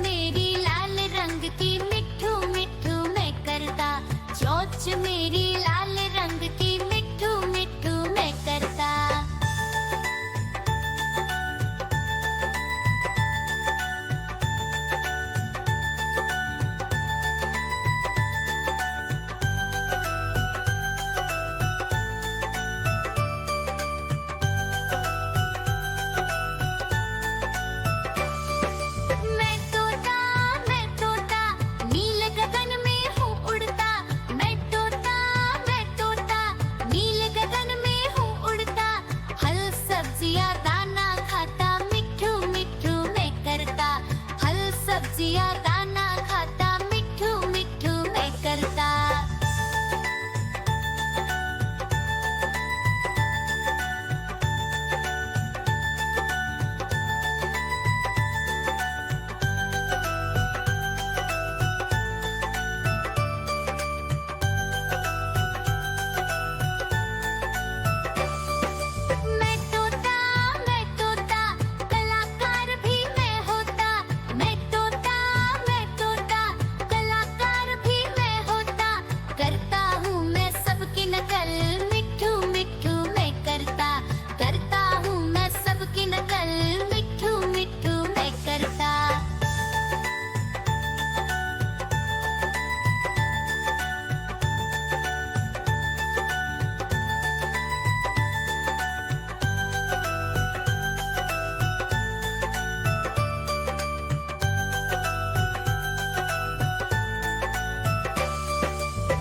मेरी लाल रंग की मिट्ठू मिट्ठू मैं करता, चोंच मेरी लाल रंग की मिट्ठू मिट्ठू मैं करता। मैं तोता नील गगन में हूँ उड़ता। मैं तोता नील गगन में हूँ उड़ता। फल सब्जियाँ दाना खाता, मिट्ठू मिट्ठू मैं करता। फल सब्जियाँ दाना खाता, मिट्ठू मिट्ठू मैं करता। मैं तोता कलाकार भी मैं होता। मैं तोता कलाकार भी मैं होता। करता हूँ मैं सबकी नकल, मिट्ठू मिट्ठू मैं करता। करता हूँ मैं सबकी नकल, मिट्ठू मिट्ठू मैं करता।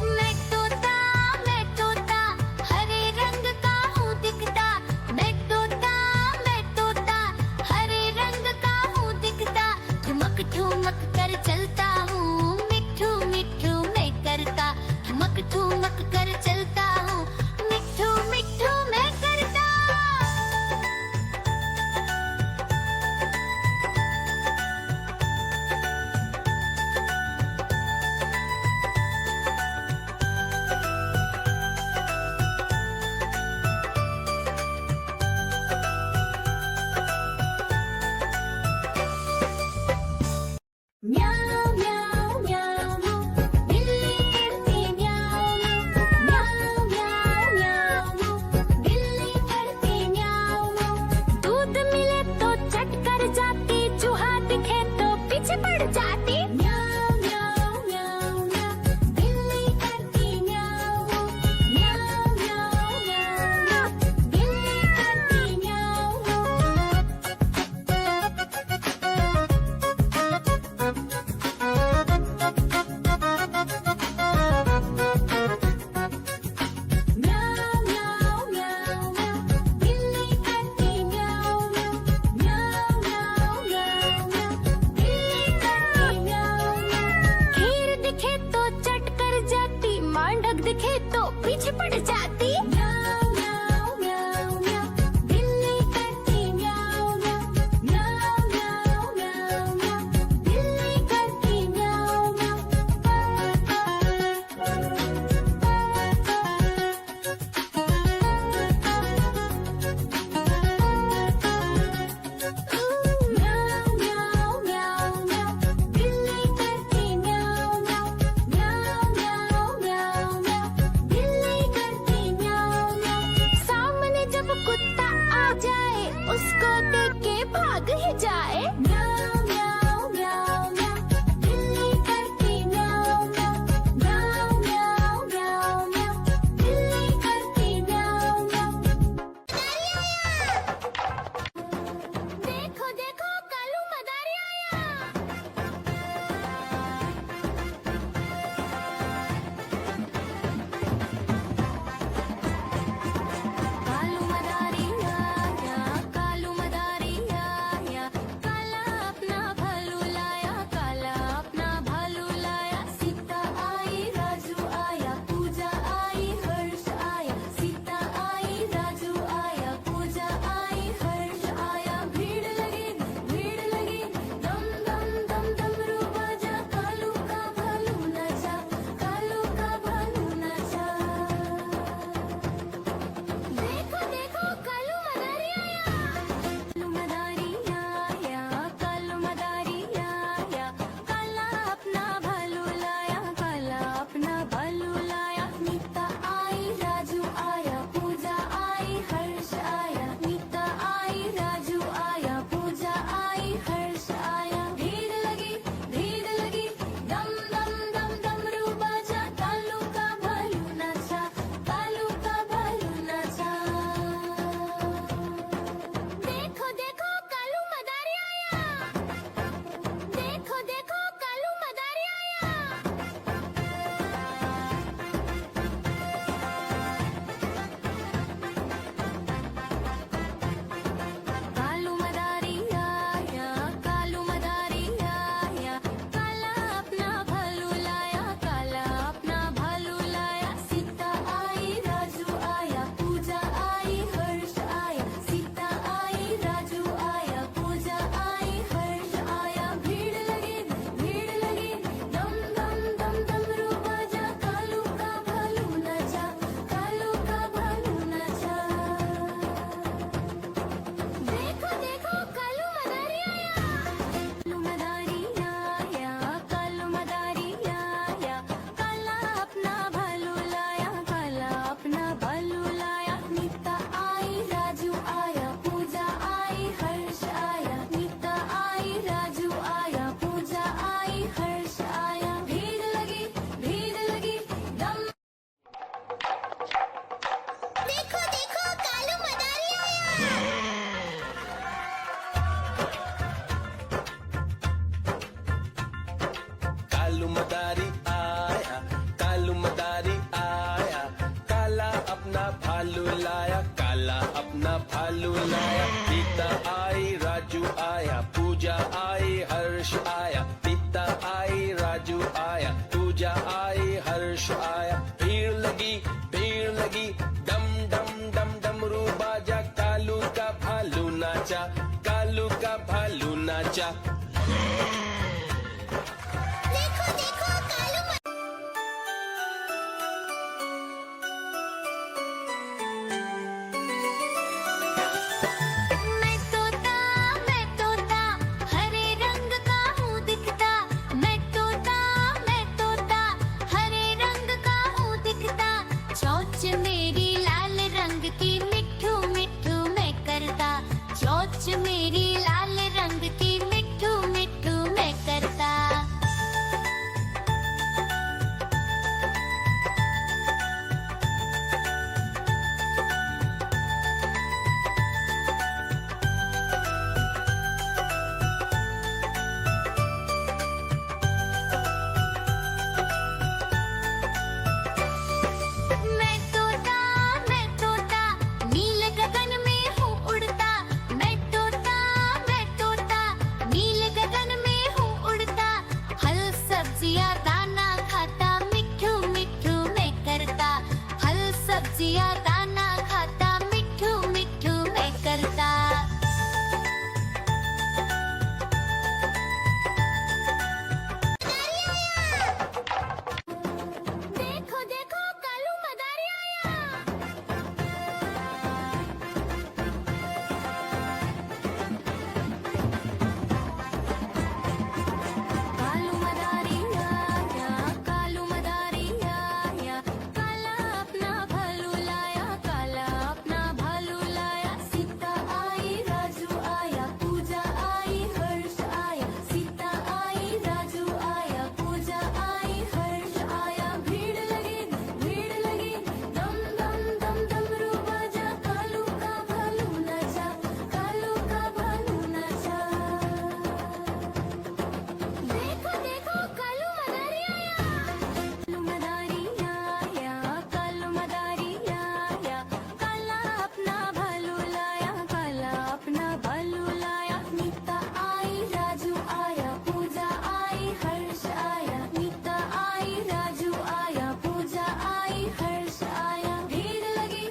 मैं तोता हरे रंग का हूँ दिखता। मैं तोता हरे रंग का हूँ दिखता। ठुमक ठुमक कर चलता हूँ, मिट्ठू मिट्ठू मैं करता। ठुमक ठुमक कर चलता हूँ, मिट्ठू मिट्ठू मैं करता। म्याऊं म्याऊं म्याऊं बिल्ली करती म्याऊं म्याऊं म्याऊं म्याऊं बिल्ली करती म्याऊं। दूध मिले तो चट कर जाती, चूहा दिखे तो पीछे पड़ जाती। म्याऊं म्याऊं म्याऊं म्याऊं बिल्ली करती म्याऊं म्याऊं म्याऊं म्याऊं बिल्ली करती म्याऊं। म्याऊं म्याऊं म्याऊं म्याऊं बिल्ली करती म्याऊं म्याऊं म्याऊं म्याऊं म्याऊं बिल्ली करती म्याऊं। खीर दिखे तो चट कर जाती, मांडक दिखे तो पीछे पड़ जाती। म्याऊं म्याऊं म्याऊं म्याऊं बिल्ली करती म्याऊं म्याऊं म्याऊं म्याऊं म्याऊं म्याऊं बिल्ली करती म्याऊं म्याऊं म्याऊं म्याऊं म्याऊं बिल्ली करती म्याऊं म्याऊं म्याऊं म्याऊं म्याऊं म्याऊं बिल्ली करती म्याऊं म्याऊं। सामने जब कुत्ता आ जाए, उसको देख के भाग ही जाए। म्याऊं म्याऊं म्याऊं म्याऊं बिल्ली करती म्याऊं म्याऊं म्याऊं म्याऊं म्याऊं म्याऊं बिल्ली करती म्याऊं म्याऊं। देखो देखो कालू मदारी आया। कालू मदारी आया, कालू मदारी आया, काला मदारी आया, कालू मदारी आया, काला अपना भालू लाया, काला अपना भालू लाया। सीता आई, राजू आया, पूजा आई, हर्ष आया। सीता आई, राजू आया, पूजा आई, हर्ष आया। भीड़ लगी, डम डम डम डमरू बाजा, कालू का भालू नाचा, कालू का भालू नाचा। देखो देखो कालू मैं तोता हरे रंग का हूँ दिखता। मैं तोता हरे रंग का हूँ दिखता। चोंच मेरी लाल रंग की मिट्ठू मिट्ठू मैं करता। चोंच मेरी लाल रंग की मिट्ठू मिट्ठू मैं करता। मैं तोता नील गगन में हूँ उड़ता। मैं तोता नील गगन में हूँ उड़ता। फल सब्जियाँ दाना खाता, मिट्ठू मिट्ठू मैं करता। फल सब्जियाँ दाना खाता, मिट्ठू मिट्ठू मैं करता। देखो देखो कालू मदारी आया। कालू मदारी आया, कालू मदारी आया, काला अपना भालू लाया, काला अपना भालू लाया। सीता आई, राजू आया, पूजा आई, हर्ष आया। सीता आई, राजू आया, पूजा आई, हर्ष आया। भीड़ लगी, दम दम दम डमरू बाजा, कालू का भालू नाचा, कालू का भालू नाचा। देखो देखो कालू मदारी आया। कालू मदारी आया, कालू मदारी आया, काला अपना भालू लाया, काला अपना भालू लाया। नीता आई, राजू आया, पूजा आई, हर्ष आया। नीता आई, राजू आया, पूजा आई, हर्ष आया। भीड़ लगी,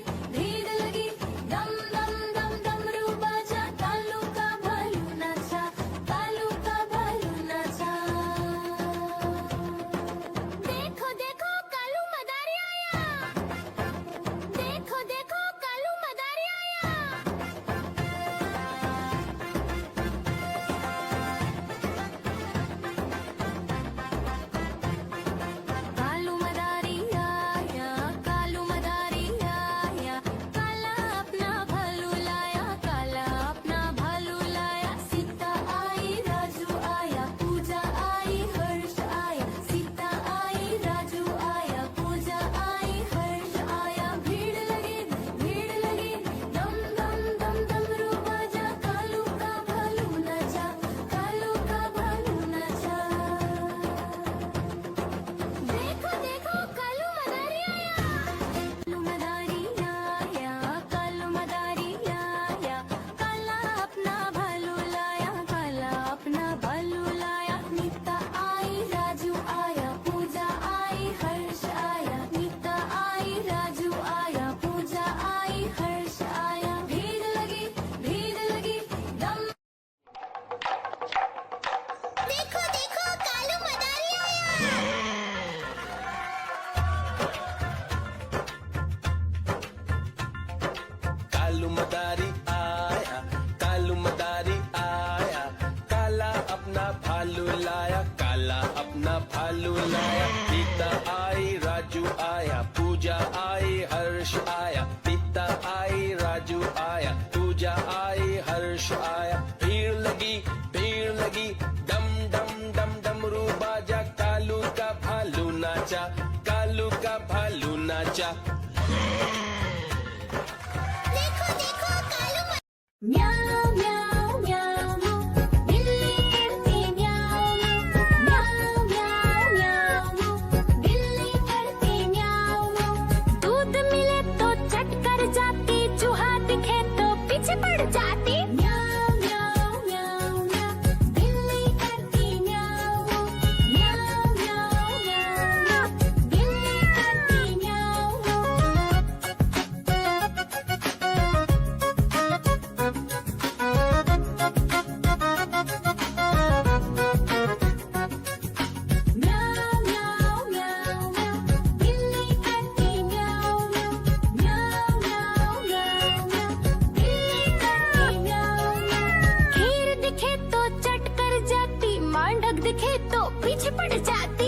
दम दम दम डमरू बाजा, कालू का भालू नाचा, कालू का भालू नाचा। देखो देखो कालू मदारी आया। देखो देखो कालू मदारी आया। कालू मदारी आया, कालू मदारी आया, काला अपना भालू लाया, काला अपना भालू लाया। सीता आई, राजू आया, पूजा आई, हर्ष आया। सीता आई, राजू आया, पूजा आई, हर्ष आया। भीड़ लगी, दम दम दम डमरू बाजा, कालू का भालू नाचा, कालू का भालू नाचा। देखो देखो कालू मदारी आया। कालू मदारी आया, कालू मदारी आया, काला अपना भालू लाया, काला अपना भालू लाया। नीता आई, राजू आया, पूजा आई, हर्ष आया। नीता आई, राजू आया, पूजा आई, हर्ष आया। भीड़ लगी, दम। देखो देखो कालू मदारी आया। कालू मदारी आया, कालू मदारी आया, काला अपना भालू लाया, काला अपना भालू लाया। सीता आई, राजू आया, पूजा आई, हर्ष आया। सीता आई, राजू आया, पूजा आई, हर्ष आया। भीड़ लगी, डम डम डम डमरू बाजा, कालू का भालू नाचा, कालू का भालू नाचा। देखो देखो कालू म्याऊ म्याऊ म्याऊ बिल्ली करती म्याऊ म्याऊ म्याऊ म्याऊ पीछे पड़ जाती